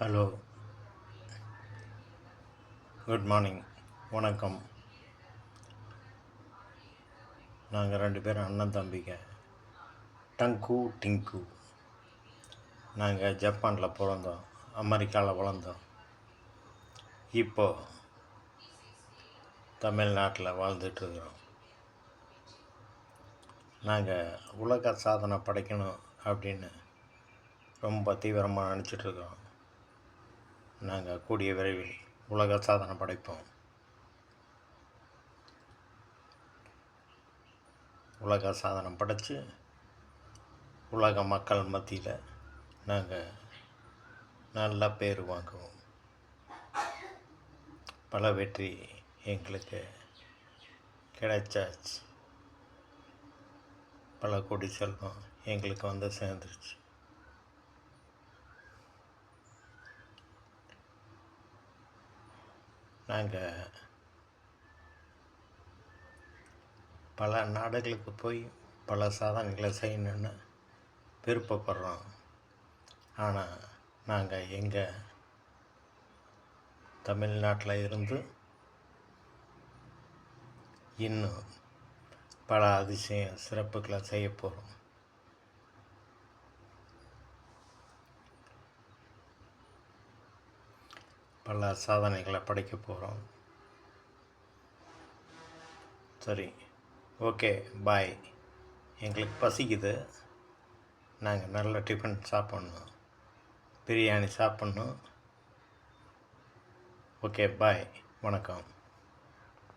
Hello, good morning, வணக்கம். நாங்கள் 2 பேரும் அண்ணன் தம்பிங்க. டங்கு டிங்கு. நாங்கள் ஜப்பானில் பிறந்தோம், அமெரிக்காவில் வளர்ந்தோம். இப்போது தமிழ்நாட்டில் வாழ்ந்துட்டுருக்குறோம். நாங்கள் உலக சாதனை படைக்கணும் அப்படின்னு ரொம்ப தீவிரமாக நினச்சிட்ருக்கோம். நாங்கள் கூடிய விரைவில் உலக சாதனை படைப்போம். உலக சாதனை படைத்து உலக மக்கள் மத்தியில் நாங்கள் நல்ல பேர் வாங்குவோம். பல வெற்றி எங்களுக்கு கிடைச்சாச்சு. பல கோடி செல்வம் எங்களுக்கு வந்து சேர்ந்துருச்சு. நாங்கள் பல நாடுகளுக்கு போய் பல சாதனைகளை செய்யணுன்னு விருப்பப்படுறோம். ஆனால் நாங்கள் எங்கள் தமிழ்நாட்டில் இருந்து இன்னும் பல அதிசய சிறப்புகளை செய்ய போகிறோம். பல சாதனைகளை படைக்க போகிறோம். சரி, ஓகே, பாய். எங்களுக்கு பசிக்குது. நாங்கள் நல்ல டிஃபன் சாப்பிட்ணும், பிரியாணி சாப்பிட்ணும். ஓகே, பாய், வணக்கம்.